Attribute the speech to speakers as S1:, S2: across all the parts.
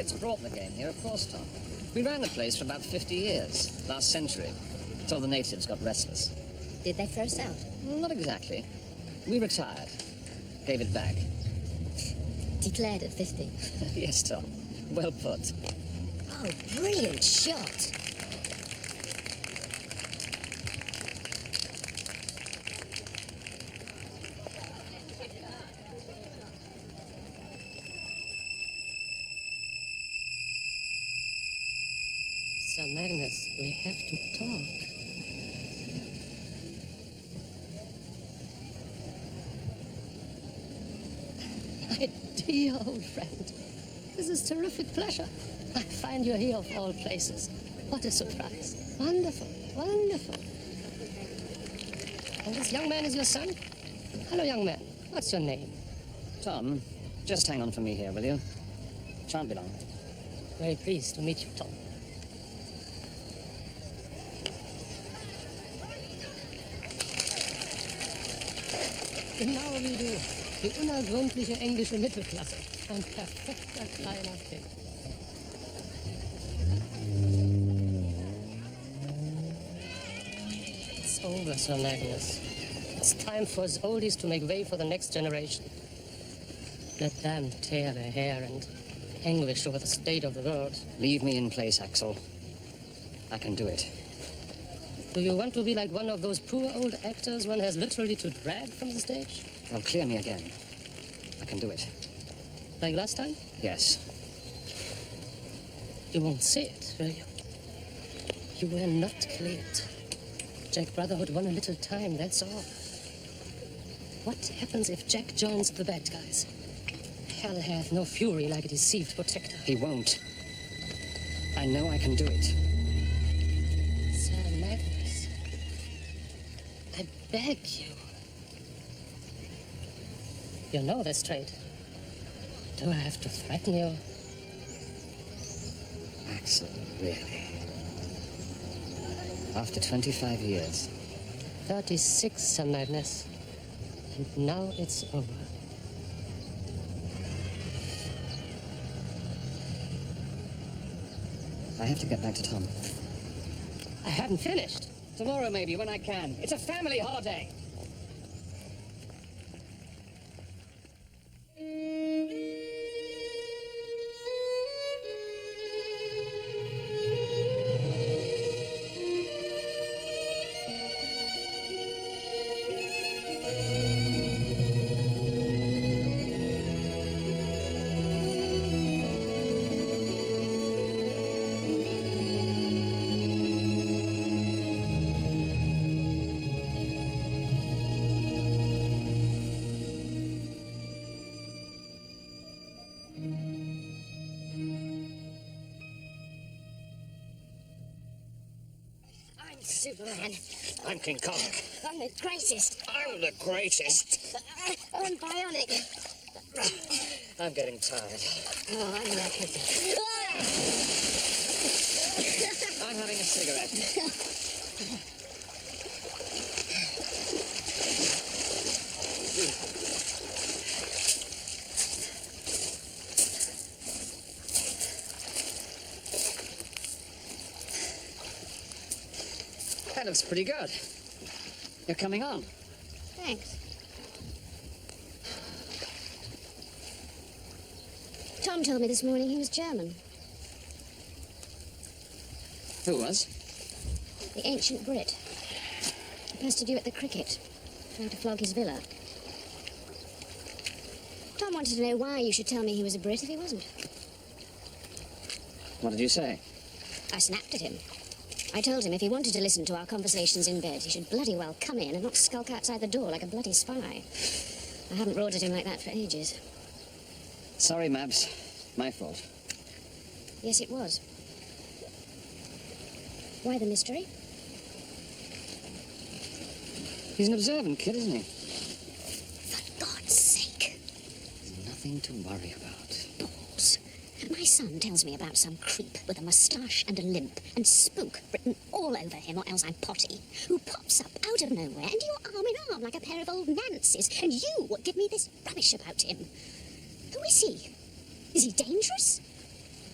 S1: Brits brought the game here, of course, Tom. We ran the place for about 50 years, last century, until the natives got restless.
S2: Did they throw us out?
S1: Not exactly. We retired. Gave it back.
S2: Declared at 50.
S1: Yes, Tom. Well put.
S2: Oh, brilliant shot.
S3: Sir Magnus, we have to talk. My dear old friend, this is terrific pleasure. I find you here of all places. What a surprise. Wonderful, wonderful. And this young man is your son? Hello, young man. What's your name?
S1: Tom, just hang on for me here, will you? Shan't be long.
S3: Very pleased to meet you, Tom. Genau wie du. Die unergründliche englische Mittelklasse. Ein perfekter kleiner Kind. It's over, Sir Magnus. It's time for us oldies to make way for the next generation. Let them tear their hair and anguish over the state of the world.
S1: Leave me in place, Axel. I can do it.
S3: Do you want to be like one of those poor old actors one has literally to drag from the stage?
S1: Well, clear me again. I can do it.
S3: Like last time?
S1: Yes.
S3: You won't say it, will you? You were not cleared. Jack Brotherhood won a little time, that's all. What happens if Jack joins the bad guys? Hell hath no fury like a deceived protector.
S1: He won't. I know I can do it.
S3: Sir Magnus, I beg you. You know this trait. Do I have to threaten you?
S1: Axel, really? After 25 years?
S3: 36, Sir Magnus. And now it's over.
S1: I have to get back to Tom.
S3: I hadn't finished.
S1: Tomorrow, maybe, when I can. It's a family holiday.
S2: Superman.
S1: I'm King Kong.
S2: I'm the greatest.
S1: I'm the greatest.
S2: I'm bionic.
S1: I'm getting tired.
S2: Oh, I'm knackered.
S1: I'm having a cigarette. That looks pretty good. You're coming on.
S2: Thanks. Tom told me this morning he was German.
S1: Who was?
S2: The ancient Brit. He pestered you at the cricket, trying to flog his villa. Tom wanted to know why you should tell me he was a Brit if he wasn't.
S1: What did you say?
S2: I snapped at him. I told him if he wanted to listen to our conversations in bed, he should bloody well come in and not skulk outside the door like a bloody spy. I haven't roared at him like that for ages.
S1: Sorry, Mabs. My fault.
S2: Yes, it was. Why the mystery?
S1: He's an observant kid, isn't he?
S2: For God's sake.
S1: There's nothing to worry about.
S2: Balls. My son tells me about some creep with a moustache and a limp and spook written all over him, or else I'm potty, who pops up out of nowhere and you're arm in arm like a pair of old Nancies, and you give me this rubbish about him. Who is he? Is he dangerous?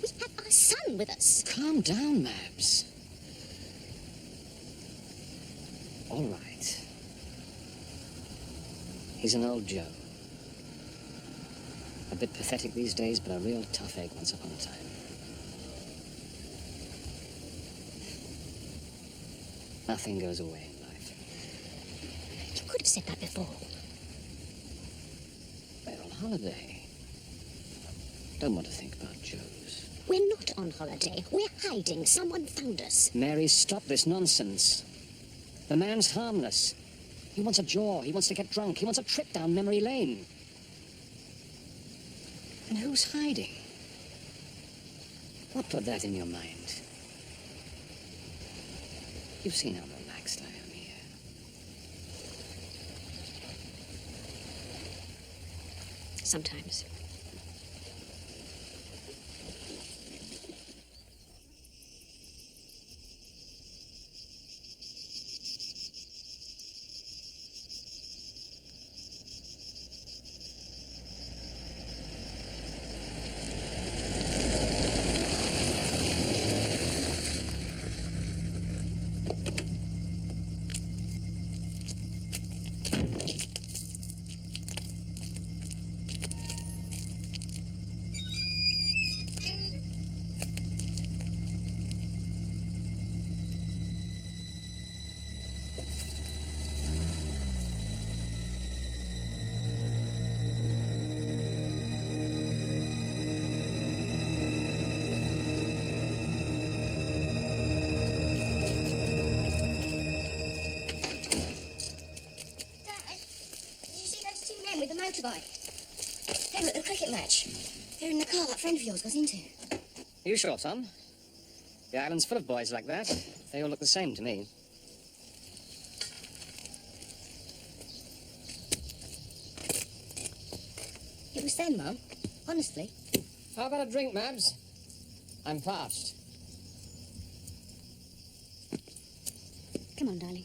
S2: We have our son with us.
S1: Calm down, Mabs. All right. He's an old Joe. A bit pathetic these days, but a real tough egg once upon a time. Nothing goes away in life.
S2: You could have said that before.
S1: We're on holiday. Don't want to think about Joes.
S2: We're not on holiday. We're hiding. Someone found us.
S1: Mary, stop this nonsense. The man's harmless. He wants a jaw. He wants to get drunk. He wants a trip down memory lane. And who's hiding? What put that in your mind? You've seen how relaxed I am here.
S2: Sometimes.
S4: With the motorbike. They were at the cricket match. They're in the car that friend of yours got into.
S1: Are you sure, Tom? The island's full of boys like that. They all look the same to me.
S4: It was them, Mum. Honestly.
S1: How about a drink, Mabs? I'm parched.
S2: Come on, darling.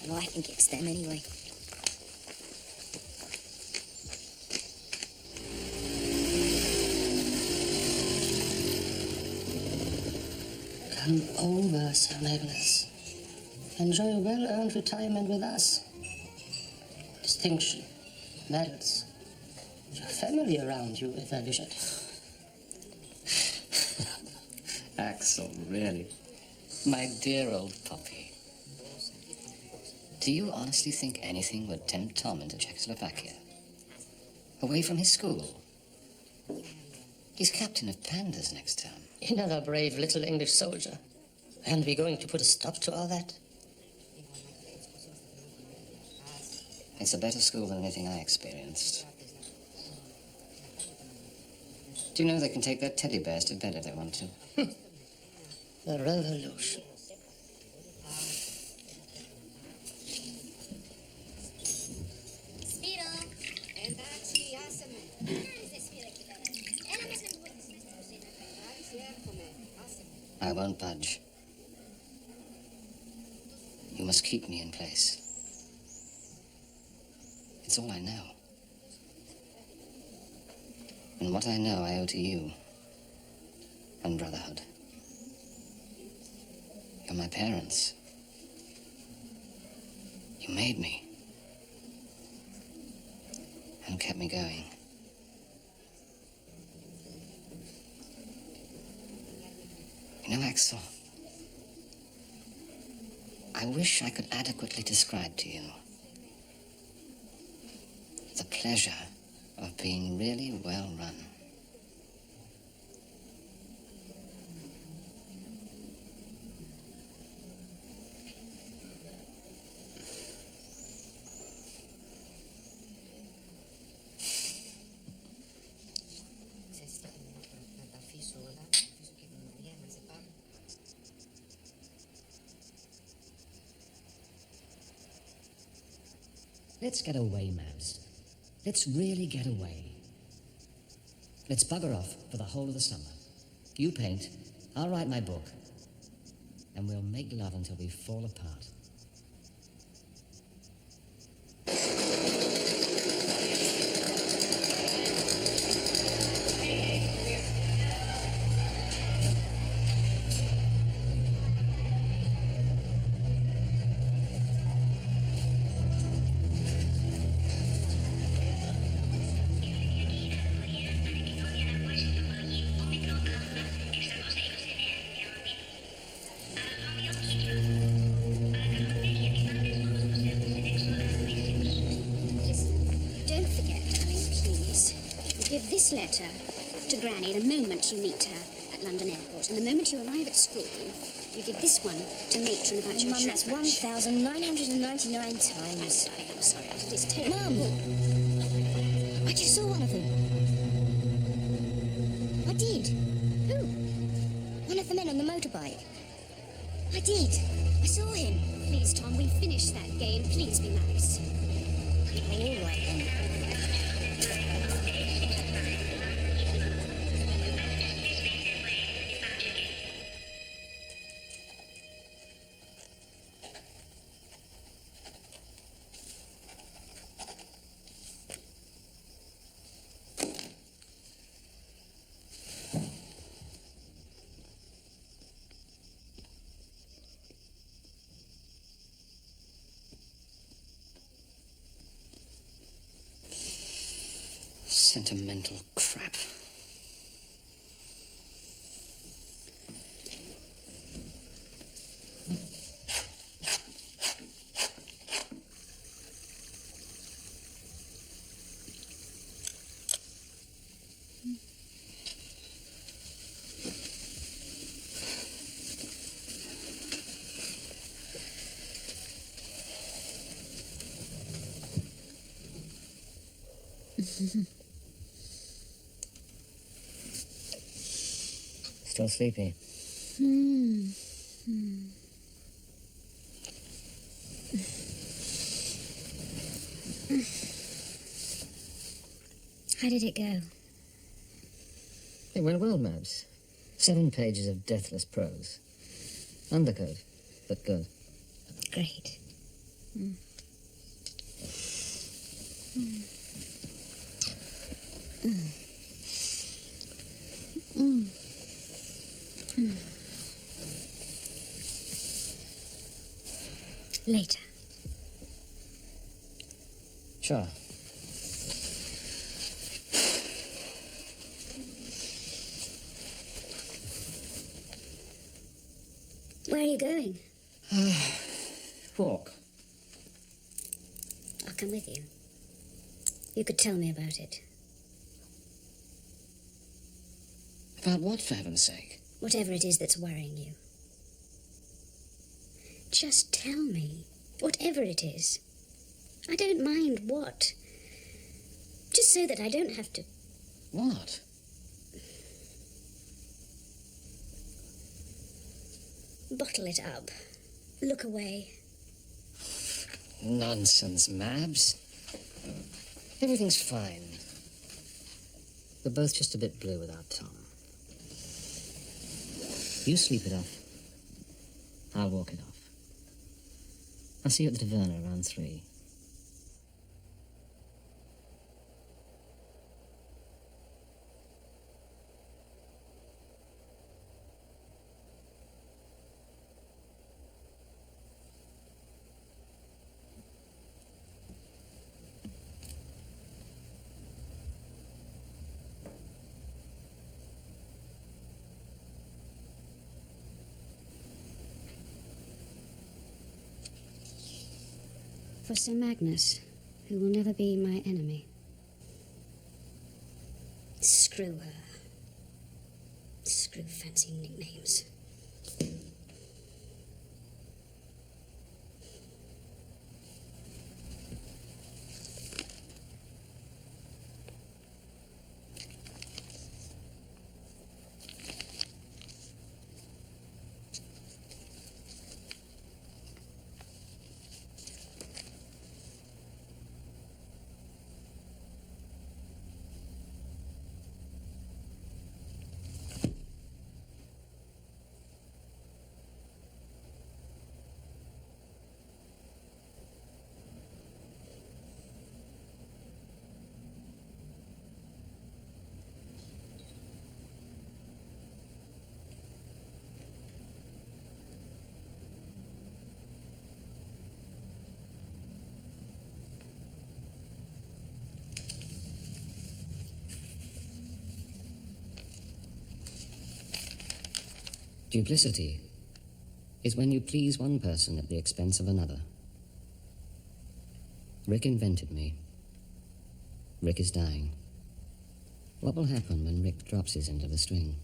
S4: Well, I think it's them anyway.
S3: Come over, Sir Nicholas. Enjoy a well-earned retirement with us. Distinction, medals, your family around you if I wish it.
S1: Axel, really? My dear old puppy. Do you honestly think anything would tempt Tom into Czechoslovakia? Away from his school? He's captain of Pandas next term.
S3: Another brave little English soldier. And we're going to put a stop to all that?
S1: It's a better school than anything I experienced. Do you know they can take their teddy bears to bed if they want to?
S3: The revolution.
S1: I won't budge. You must keep me in place. It's all I know. And what I know I owe to you and Brotherhood. You're my parents. You made me. And kept me going. You know, Axel, I wish I could adequately describe to you the pleasure of being really well run. Let's get away, Mabs. Let's really get away. Let's bugger off for the whole of the summer. You paint, I'll write my book, and we'll make love until we fall apart.
S2: Give this letter to Granny the moment you meet her at London Airport. And the moment you arrive at school, you give this one to Matron about your
S4: Mum, that's
S2: trip.
S4: 1,999 times.
S2: I'm sorry, it's terrible.
S4: Mum! I just saw one of them. I did.
S2: Who?
S4: One of the men on the motorbike. I did. I saw him.
S2: Please, Tom, we've finished that game. Please be nice.
S4: All right, then.
S1: Sentimental crap. Still sleepy?
S2: How did it go?
S1: It went well, Mabs. 7 pages of deathless prose. Undercode, but good.
S2: Great. Later.
S1: Sure.
S2: Where are you going?
S1: Walk.
S2: I'll come with you. You could tell me about it.
S1: About what, for heaven's sake?
S2: Whatever it is that's worrying you. Just tell me. Whatever it is. I don't mind what. Just so that I don't have to...
S1: What?
S2: Bottle it up. Look away.
S1: Nonsense, Mabs. Everything's fine. We're both just a bit blue without Tom. You sleep it off. I'll walk it off. I'll see you at the Taverna around 3.
S2: For Sir Magnus, who will never be my enemy. Screw her. Screw fancy nicknames.
S1: Duplicity is when you please one person at the expense of another. Rick invented me. Rick is dying. What will happen when Rick drops his into the string?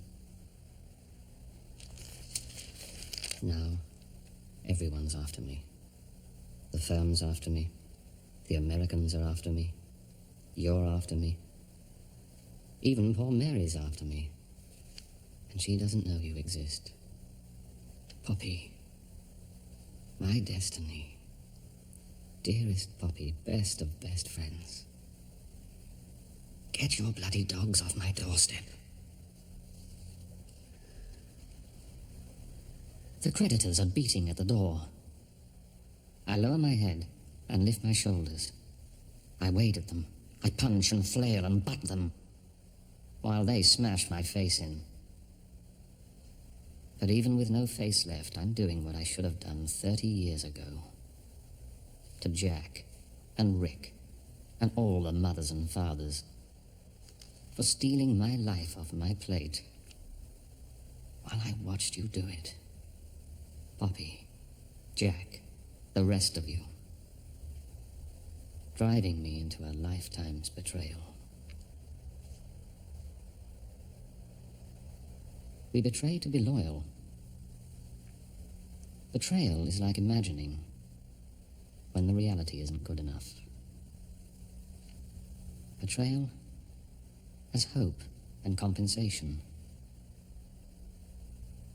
S1: Now, everyone's after me. The firm's after me. The Americans are after me. You're after me. Even poor Mary's after me. And she doesn't know you exist. Poppy. My destiny. Dearest Poppy, best of best friends. Get your bloody dogs off my doorstep. The creditors are beating at the door. I lower my head and lift my shoulders. I wade at them. I punch and flail and butt them, while they smash my face in. But even with no face left, I'm doing what I should have done 30 years ago. To Jack and Rick and all the mothers and fathers for stealing my life off my plate while I watched you do it. Poppy, Jack, the rest of you. Driving me into a lifetime's betrayal. We betray to be loyal. Betrayal is like imagining when the reality isn't good enough. Betrayal as hope and compensation.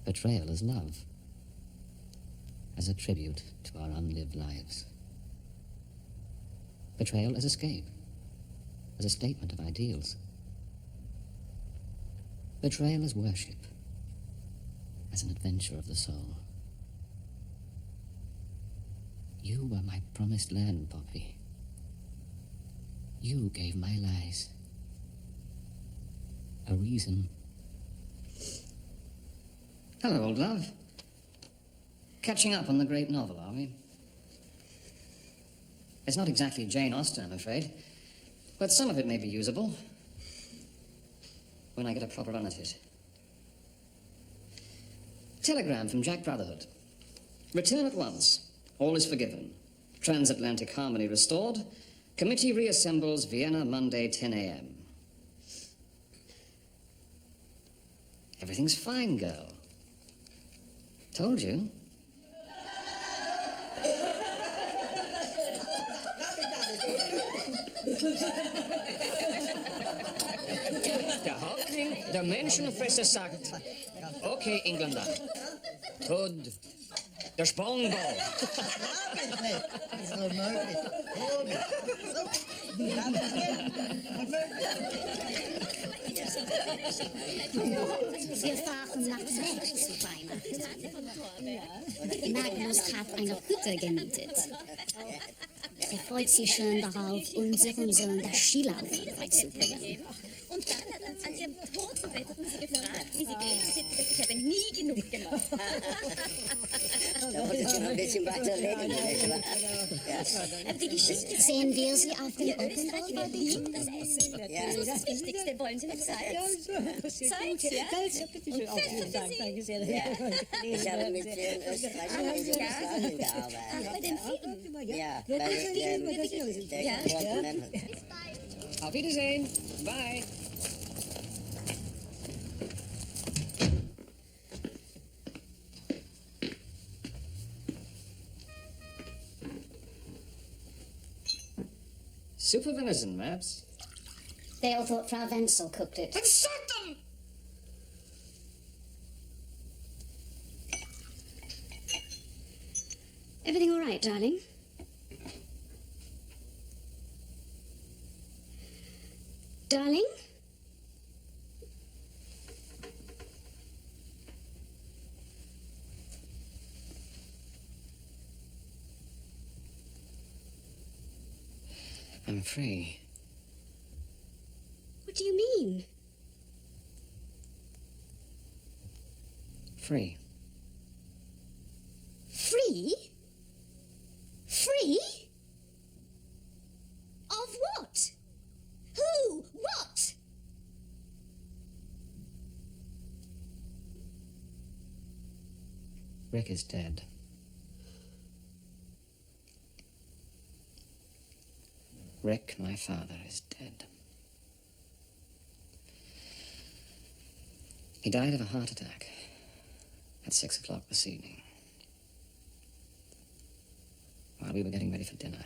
S1: Betrayal as love, as a tribute to our unlived lives. Betrayal as escape, as a statement of ideals. Betrayal as worship, as an adventure of the soul. You were my promised land, Poppy. You gave my lies a reason. Hello, old love. Catching up on the great novel, are we? It's not exactly Jane Austen, I'm afraid, but some of it may be usable when I get a proper run at it. Telegram from Jack Brotherhood. Return at once. All is forgiven. Transatlantic harmony restored. Committee reassembles Vienna Monday, 10 a.m. Everything's fine, girl. Told you. Der Häuptling der Menschenfresser sagt, okay, Engländer, Tod, der Spongo.
S2: Wir fahren nach Weg zu Weihnachten. Magnus hat eine Hütte gemietet. Er freut sich schon darauf, unseren Sohn das Skilaufen beizubringen.
S4: Und dann an ihrem Totenbett hatten sie gefragt, wie sie geht. Ich habe nie genug gemacht.
S5: Da muss ich noch ein bisschen weiter reden, nicht wahr?
S4: Aber die Geschichte
S2: Sehen wir sie auf dem
S4: Österreich liebt das Essen. Das ist das Wichtigste. Wollen Sie noch Salz? Salz, ja? Und Pfeffer.
S5: Ich habe mit vielen österreichischen Jugoslawien gearbeitet.
S4: Ach, bei dem Film.
S5: Ja, bei der Portman.
S1: Auf Wiedersehen. Bye. Super venison, Maps.
S2: They all thought Frau Wenzel cooked it.
S1: Insult them!
S2: Everything all right, darling? Darling?
S1: I'm free.
S2: What do you mean?
S1: Free.
S2: Free? Free? Of what? Who? What?
S1: Rick is dead. Rick, my father, is dead. He died of a heart attack at 6 o'clock this evening, while we were getting ready for dinner.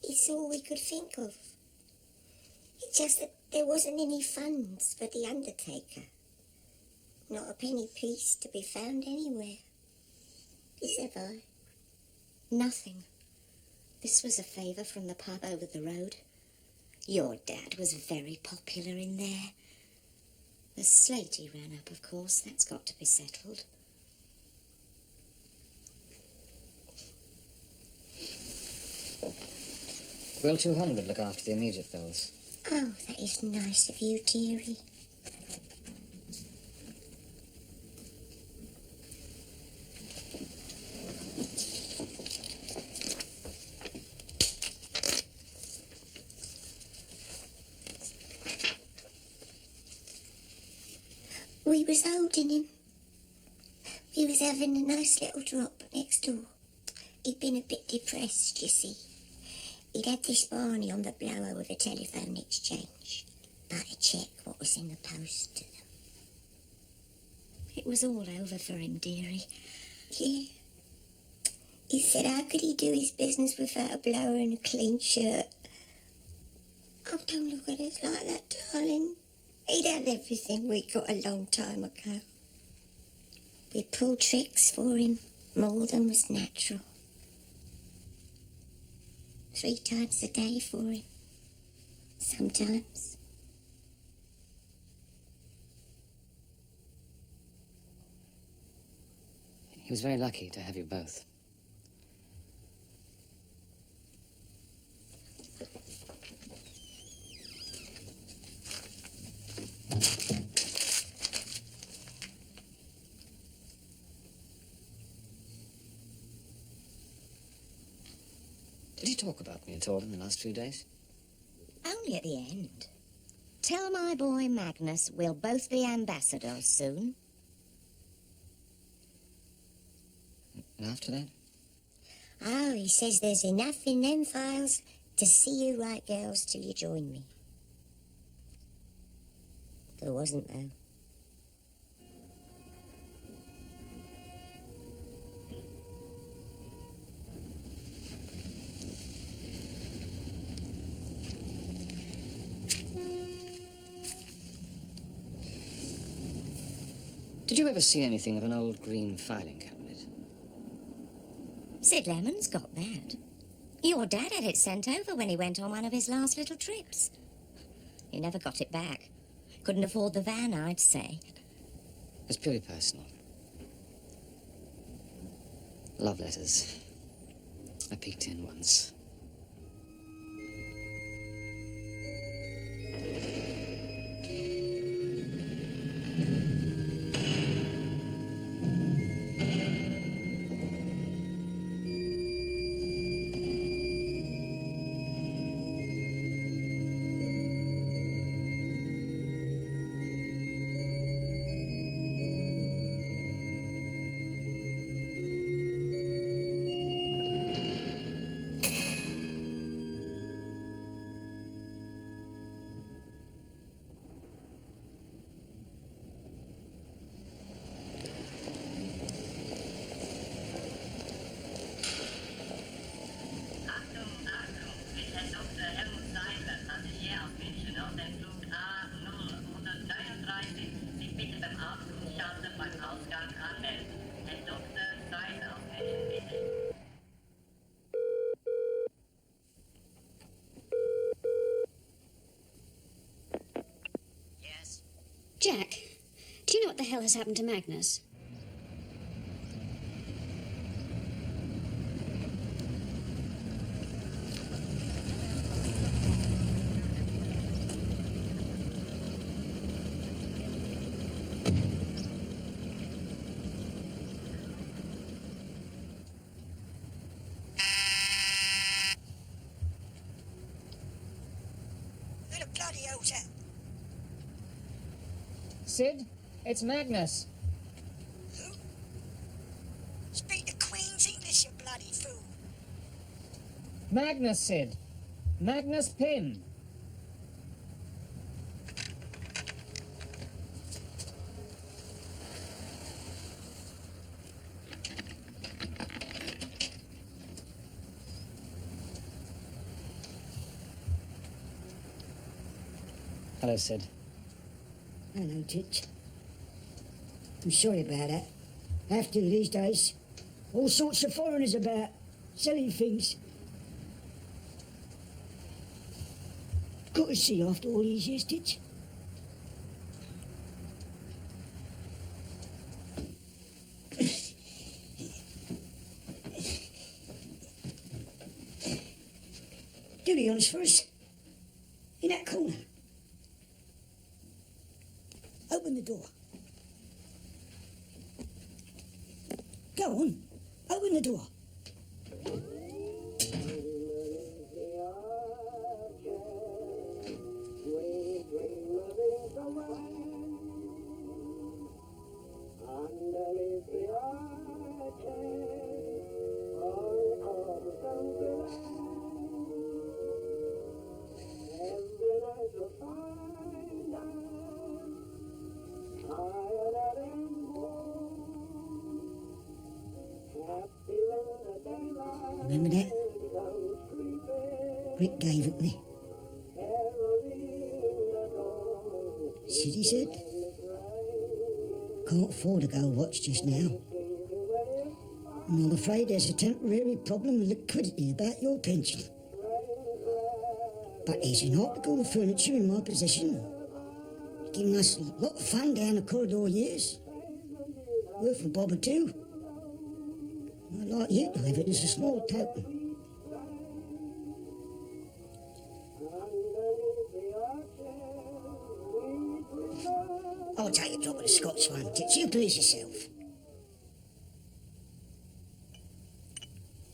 S6: It's all we could think of. It's just that there wasn't any funds for the undertaker. Not a penny piece to be found anywhere. Is there, Vi?
S2: Nothing. This was a favour from the pub over the road. Your dad was very popular in there. The Slatey ran up, of course. That's got to be settled.
S1: Will 200 look after the immediate bills?
S6: Oh, that is nice of you, dearie. We was holding him. We was having a nice little drop next door. He'd been a bit depressed, you see. He'd had this Barney on the blower with a telephone exchange. But to check what was in the post to them.
S2: It was all over for him, dearie.
S6: Yeah. He said how could he do his business without a blower and a clean shirt? Oh, don't look at us like that, darling. He'd had everything we got a long time ago. We pulled tricks for him, more than was natural. 3 times a day for him. Sometimes.
S1: He was very lucky to have you both. Did he talk about me at all in the last few days?
S2: Only at the end. Tell my boy Magnus we'll both be ambassadors soon.
S1: And after that?
S6: Oh, he says there's enough in them files to see you right, girls, till you join me. There wasn't, though.
S1: Did you ever see anything of an old green filing cabinet?
S2: Sid Lemon's got that. Your dad had it sent over when he went on one of his last little trips. He never got it back. Couldn't afford the van, I'd say.
S1: It's purely personal. Love letters. I peeked in once.
S4: Jack, do you know what the hell has happened to Magnus?
S6: Where the bloody hell's that?
S1: Sid, it's Magnus.
S7: Who? Speak the Queen's English, you bloody fool.
S1: Magnus, Sid. Magnus Pym. Hello, Sid.
S7: Hello, Titch. I'm sorry about that. Have to these days. All sorts of foreigners about, selling things. Got to see after all these years, Titch. Do the honours for us. In that corner. Open the door. Go on. Open the door. Remember that? Rick gave it me. See, he said, can't afford to go watch just now. And I'm afraid there's a temporary problem with liquidity about your pension. But there's an article of furniture in my possession, giving us a lot of fun down the corridor years. Worth a bob or two. I'd like you to have it as a small token. I'll take a drop of the Scotch one, Titch. You please yourself.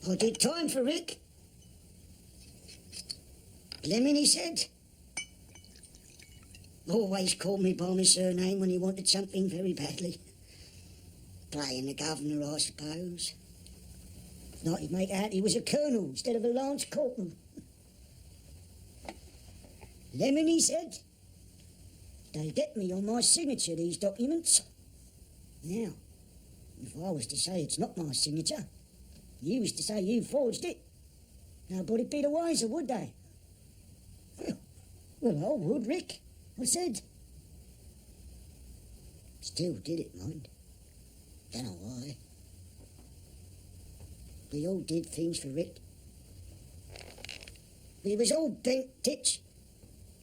S7: I did time for Rick. Lemon, he said. Always called me by my surname when he wanted something very badly. Playing the governor, I suppose. Like he'd make out he was a colonel instead of a lance corporal. Lemon, he said. They get me on my signature, these documents. Now, if I was to say it's not my signature, you was to say you forged it, nobody'd be the wiser, would they? Well, I would, Rick, I said. Still did it, mind. Don't know why. We all did things for Rick. We was all bent, Titch.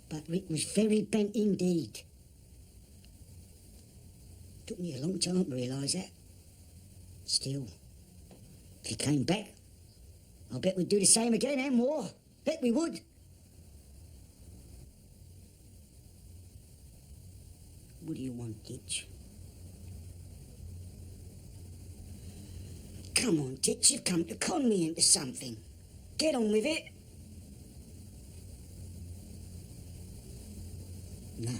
S7: But Rick was very bent indeed. Took me a long time to realise that. Still, if he came back, I bet we'd do the same again and more. Bet we would. What do you want, Titch? Come on, Titch, you've come to con me into something. Get on with it. No.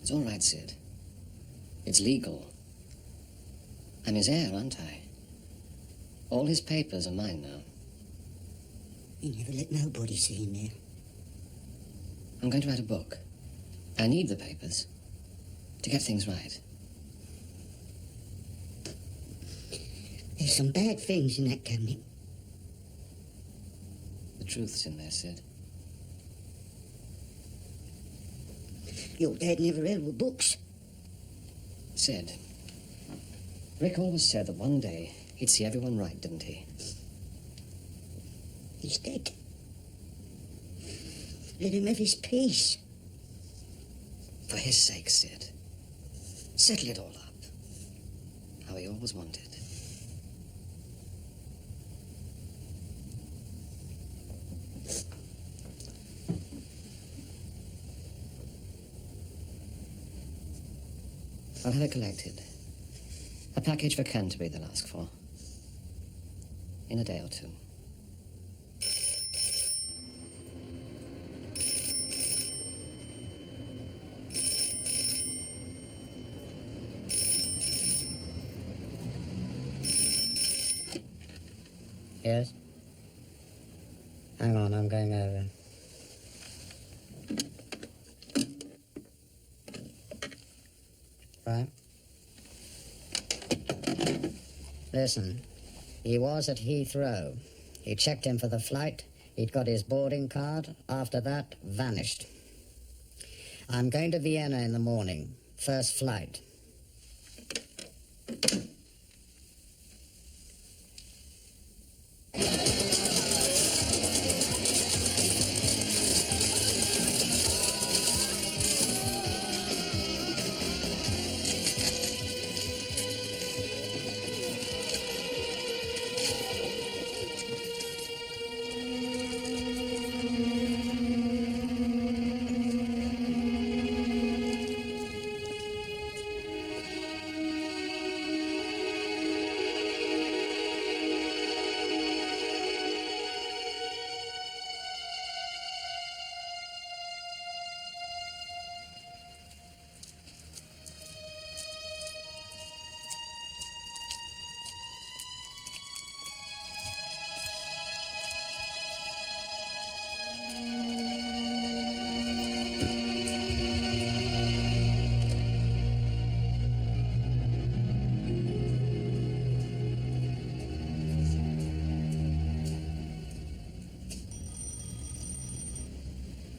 S1: It's all right, Sid. It's legal. I'm his heir, aren't I? All his papers are mine now.
S7: You never let nobody see in there.
S1: I'm going to write a book. I need the papers to get things right.
S7: There's some bad things in that cabinet.
S1: The truth's in there, Sid.
S7: Your dad never held with books.
S1: Sid, Rick always said that one day he'd see everyone right, didn't he?
S7: He's dead. Let him have his peace.
S1: For his sake, Sid. Settle it all up. How he always wanted. I'll have it collected. A package for Canterbury they'll ask for. In a day or two.
S5: Yes? Hang on, I'm going over. Right. Listen, he was at Heathrow. He checked in for the flight. He'd got his boarding card. After that, vanished. I'm going to Vienna in the morning. First flight.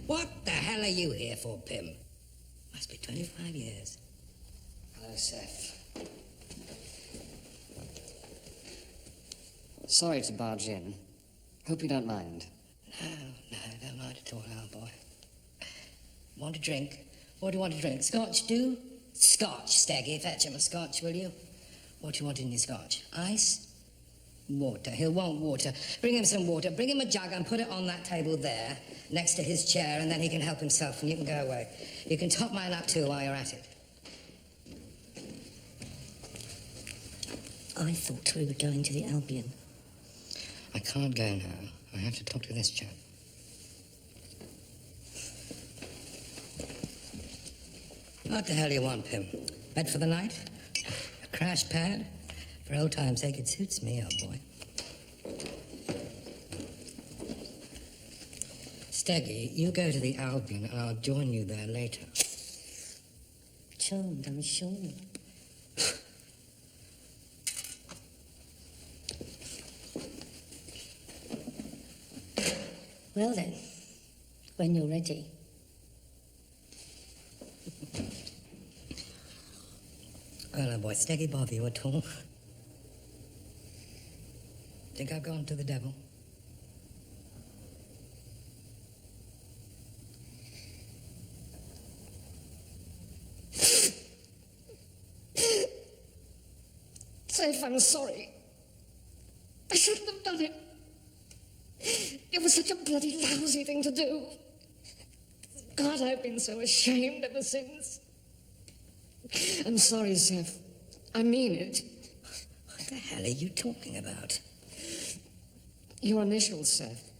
S8: What the hell are you here for, Pim? Must be 25 years.
S1: Hello, Seth. Sorry to barge in. Hope you don't mind.
S8: No, don't mind at all, old boy. Want a drink? What do you want to drink? Scotch, do? Scotch, Staggy. Fetch him a scotch, will you? What do you want in your scotch? Ice? Water. He'll want water. Bring him some water. Bring him a jug and put it on that table there, next to his chair, and then he can help himself and you can go away. You can top mine up too while you're at it.
S4: I thought we were going to the Albion.
S8: I can't go now. I have to talk to this chap. What the hell do you want, Pim? Bed for the night? A crash pad? For old time's sake, it suits me, old boy. Steggy, you go to the Albion and I'll join you there later.
S4: Charmed, I'm sure. Well then, when you're ready.
S8: Well, old boy, Steggy bother you at all? Think I've gone to the devil?
S1: Safe, I'm sorry. I shouldn't have done it. It was such a bloody lousy thing to do. God, I've been so ashamed ever since. I'm sorry, Seth. I mean it.
S8: What the hell are you talking about?
S1: Your initials, Seth.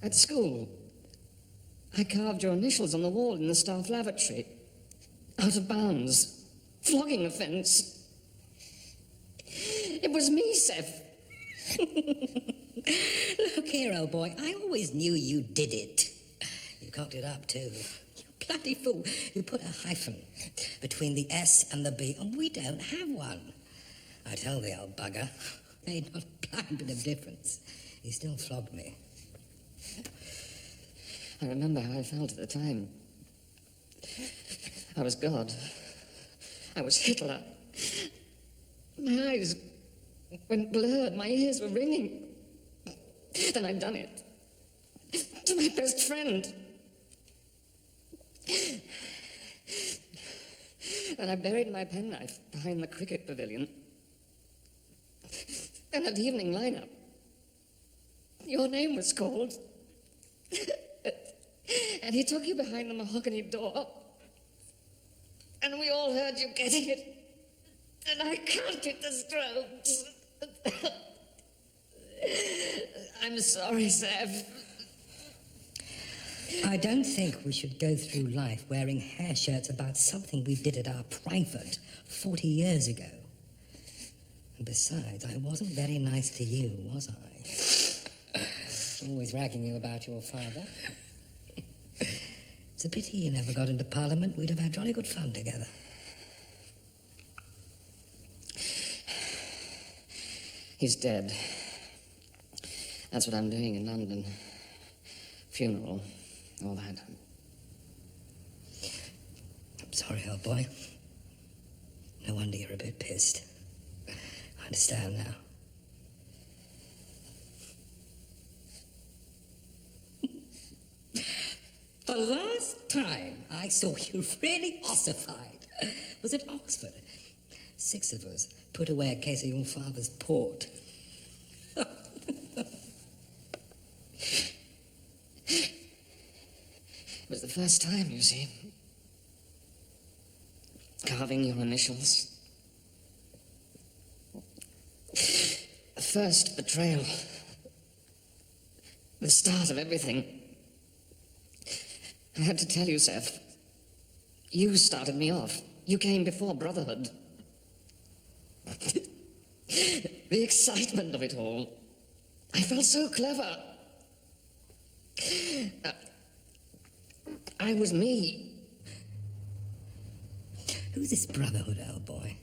S1: At school, I carved your initials on the wall in the staff lavatory. Out of bounds. Flogging offence. It was me, Seth.
S8: Look here, old boy, I always knew you did it. You cocked it up, too. You bloody fool. You put a hyphen between the S and the B, and we don't have one. I tell the old bugger, made not a blind bit of difference. He still flogged me.
S1: I remember how I felt at the time. I was God. I was Hitler. My eyes went blurred. My ears were ringing. Then I'd done it. To my best friend. And I buried my penknife behind the cricket pavilion. And at the evening lineup, your name was called. And he took you behind the mahogany door. And we all heard you getting it. And I counted the strokes. I'm sorry, Seth.
S8: I don't think we should go through life wearing hair shirts about something we did at our private 40 years ago. And besides, I wasn't very nice to you, was I? Always ragging you about your father. It's a pity you never got into Parliament. We'd have had jolly good fun together.
S1: He's dead. That's what I'm doing in London. Funeral, all that.
S8: I'm sorry, old boy. No wonder you're a bit pissed. I understand now. The last time I saw you really ossified was at Oxford. 6 of us put away a case of your father's port.
S1: It was the first time, you see. Carving your initials. The first betrayal. The start of everything. I had to tell you, Seth. You started me off. You came before Brotherhood. The excitement of it all. I felt so clever. I was me.
S8: Who's this Brotherhood, old boy?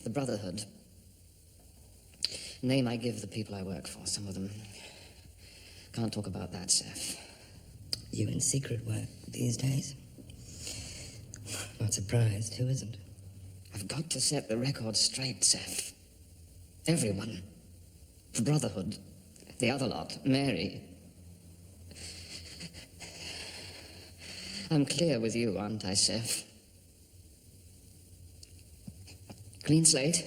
S1: The Brotherhood. Name I give the people I work for. Some of them can't talk about that, Seth.
S8: You in secret work these days? Not surprised, who isn't?
S1: I've got to set the record straight, Seth. Everyone. The Brotherhood. The other lot. Mary. I'm clear with you, aren't I, Seth? Clean slate?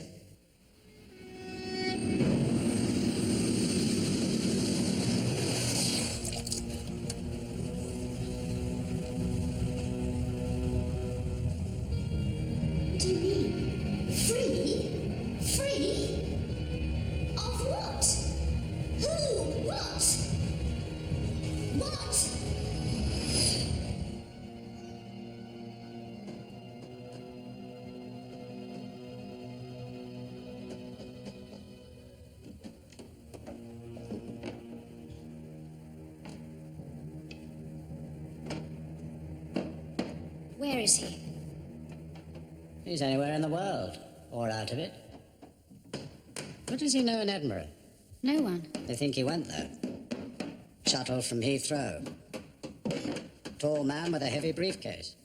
S2: What do you mean? Free? Free? Of what? Who? What? What? Where is he?
S5: He's anywhere in the world, or out of it. What does he know in Edinburgh?
S2: No one.
S5: They think he went there. Shuttle from Heathrow. Tall man with a heavy briefcase.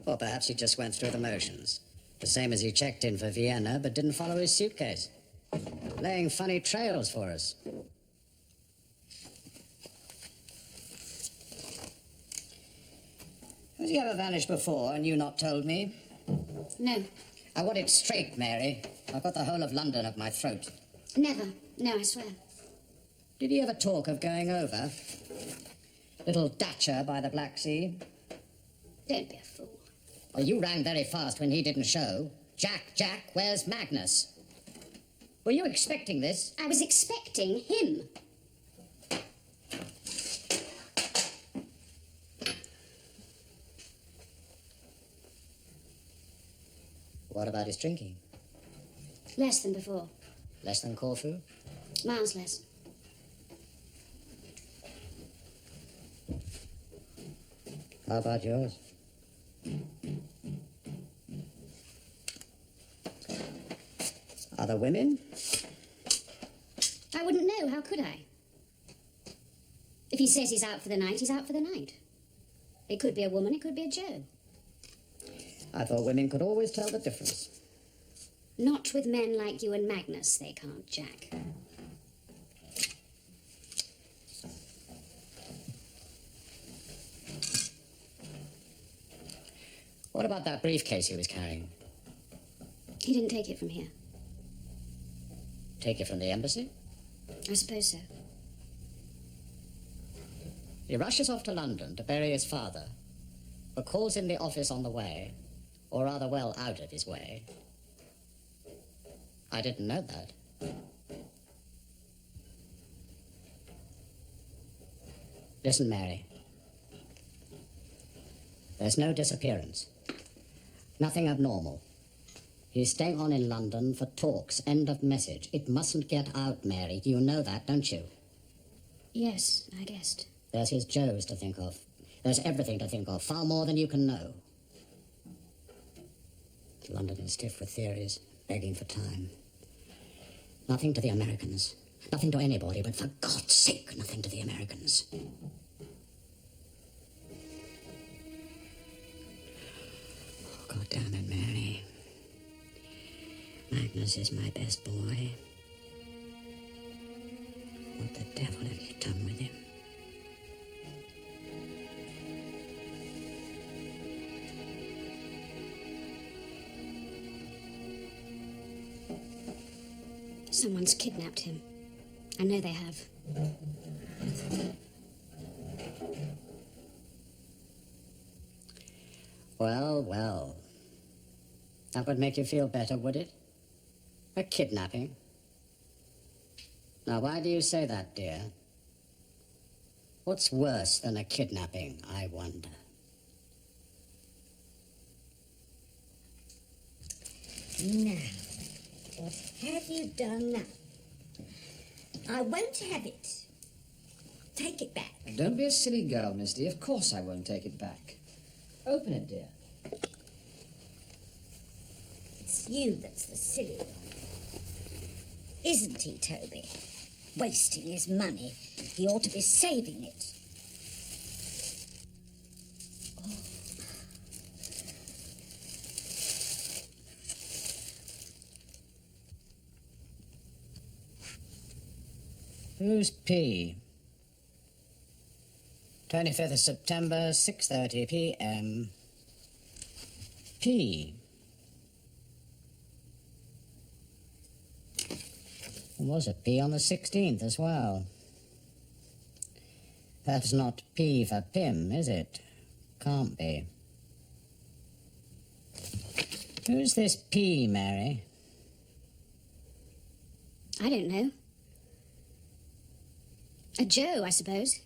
S5: Or perhaps he just went through the motions. The same as he checked in for Vienna, but didn't follow his suitcase. Laying funny trails for us. Has he ever vanished before and you not told me?
S2: No.
S5: I want it straight, Mary. I've got the whole of London at my throat.
S2: Never. No, I swear.
S5: Did he ever talk of going over? Little Datcher by the Black Sea?
S2: Don't be a fool.
S5: Well, you ran very fast when he didn't show. Jack, where's Magnus? Were you expecting this?
S2: I was expecting him.
S5: What about his drinking?
S2: Less than before.
S5: Less than Corfu?
S2: Miles less.
S5: How about yours? Other women?
S2: I wouldn't know. How could I? If he says he's out for the night, he's out for the night. It could be a woman, it could be a Joe.
S5: I thought women could always tell the difference.
S2: Not with men like you and Magnus, they can't, Jack.
S5: What about that briefcase he was carrying?
S2: He didn't take it from here.
S5: Take it from the embassy?
S2: I suppose so.
S5: He rushes off to London to bury his father, but calls in the office on the way, or rather well out of his way. I didn't know that. Listen, Mary. There's no disappearance. Nothing abnormal. He's staying on in London for talks. End of message. It mustn't get out, Mary. You know that, don't you?
S2: Yes, I guessed.
S5: There's his Joes to think of. There's everything to think of, far more than you can know. London is stiff with theories, begging for time. Nothing to the Americans. Nothing to anybody, but for God's sake, nothing to the Americans. Oh, God damn it, Mary. Magnus is my best boy. What the devil have you done with him?
S2: Someone's kidnapped him. I know they have.
S5: Well, well. That would make you feel better, would it? A kidnapping? Now, why do you say that, dear? What's worse than a kidnapping, I wonder?
S7: Now, what have you done now? I won't have it. Take it back.
S1: Don't be a silly girl, Miss D. Of course I won't take it back. Open it, dear.
S7: It's you that's the silly one. Isn't he, Toby? Wasting his money. He ought to be saving it.
S5: Who's P? 25th of September, 6:30 p.m. P. There was a P on the 16th as well. That's not P for Pim, is it? Can't be. Who's this P, Mary?
S2: I don't know. A Joe, I suppose.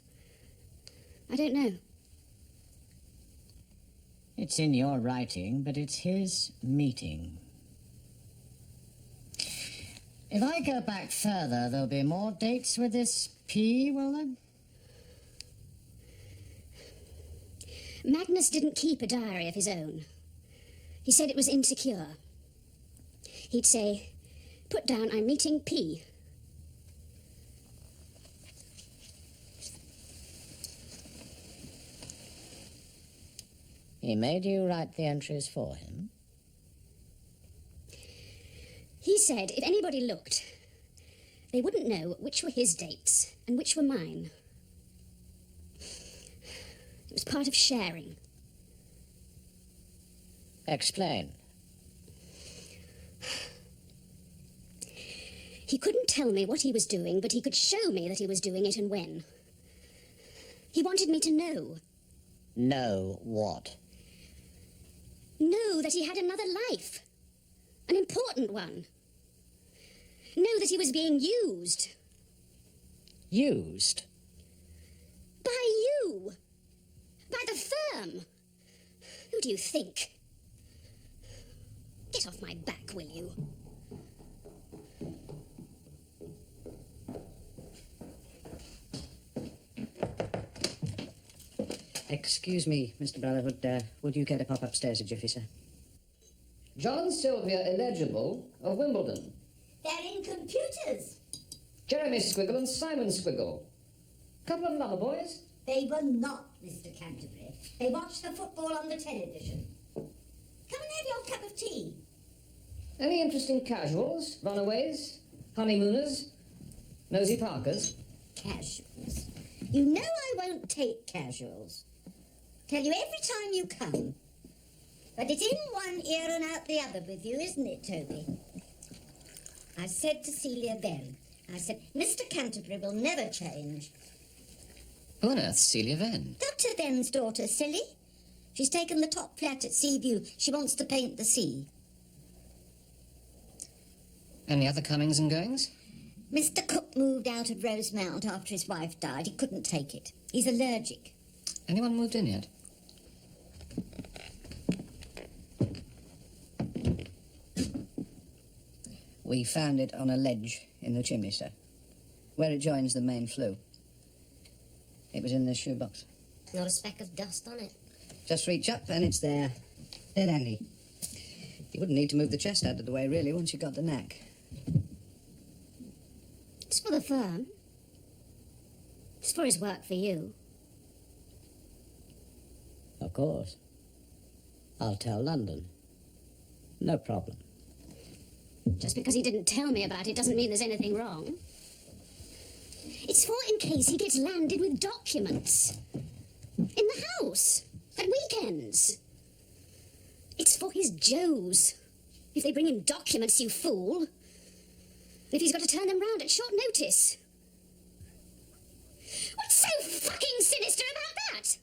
S2: I don't know.
S5: It's in your writing, but it's his meeting. If I go back further, there'll be more dates with this P, will there?
S2: Magnus didn't keep a diary of his own. He said it was insecure. He'd say, "Put down, I'm meeting P."
S5: He made you write the entries for him?
S2: He said if anybody looked, they wouldn't know which were his dates and which were mine. It was part of sharing.
S5: Explain.
S2: He couldn't tell me what he was doing, but he could show me that he was doing it and when. He wanted me to know.
S5: Know what?
S2: Know that he had another life. An important one. Know that he was being used.
S5: Used?
S2: By you. By the firm. Who do you think? Get off my back, will you?
S5: Excuse me, Mr. Brotherhood. Would you care to pop upstairs a jiffy, sir?
S1: John Sylvia Illegible of Wimbledon.
S7: They're in computers.
S1: Jeremy Squiggle and Simon Squiggle. Couple of lover boys.
S7: They were not, Mr. Canterbury. They watched the football on the television. Come and have your cup of tea.
S1: Any interesting casuals, runaways, honeymooners, nosy Parkers?
S7: Casuals. You know I won't take casuals. Tell you every time you come. But it's in one ear and out the other with you, isn't it, Toby? I said to Celia Venn, I said, Mr. Canterbury will never change.
S1: Who on earth's Celia Venn?
S7: Dr. Venn's daughter, silly. She's taken the top flat at Seaview. She wants to paint the sea.
S1: Any other comings and goings?
S7: Mr. Cook moved out of Rosemount after his wife died. He couldn't take it. He's allergic.
S1: Anyone moved in yet?
S8: We found it on a ledge in the chimney, sir, where it joins the main flue. It was in this shoebox.
S2: Not a speck of dust on it.
S8: Just reach up and it's there, dead handy. You wouldn't need to move the chest out of the way, really, once you got the knack.
S2: It's for the firm. It's for his work for you.
S5: Of course. I'll tell London. No problem.
S2: Just because he didn't tell me about it doesn't mean there's anything wrong. It's for in case he gets landed with documents. In the house. At weekends. It's for his Joes. If they bring him documents, you fool. If he's got to turn them round at short notice. What's so fucking sinister about that?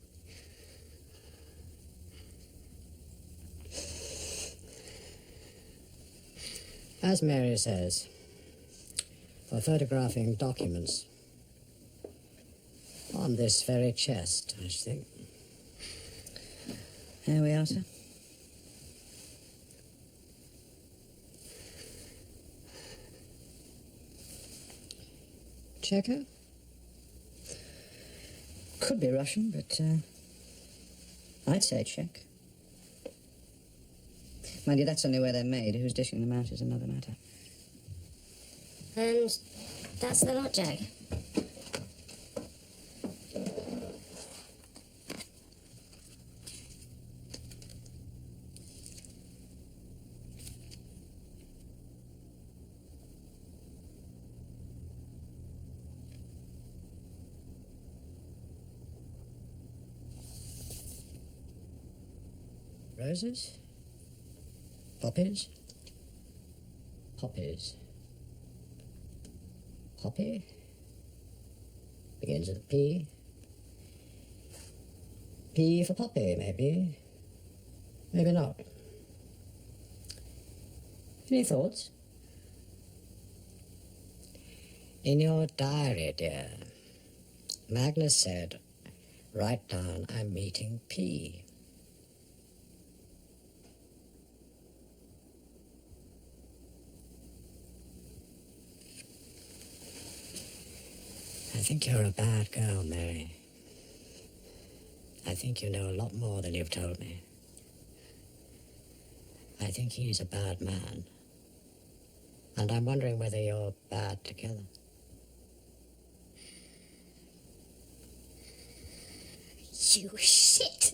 S5: As Mary says, for photographing documents on this very chest, I think.
S8: There we are, sir.
S5: Checker?
S8: Could be Russian, but I'd say Czech. Mind you, that's only where they're made. Who's dishing them out is another matter.
S2: And that's the lot, Jack.
S5: Roses? Poppies? Poppies. Poppy? Begins with a P. P for poppy, maybe. Maybe not. Any thoughts? In your diary, dear, Magnus said, write down I'm meeting P. I think you're a bad girl, Mary. I think you know a lot more than you've told me. I think he's a bad man. And I'm wondering whether you're bad together.
S2: You shit!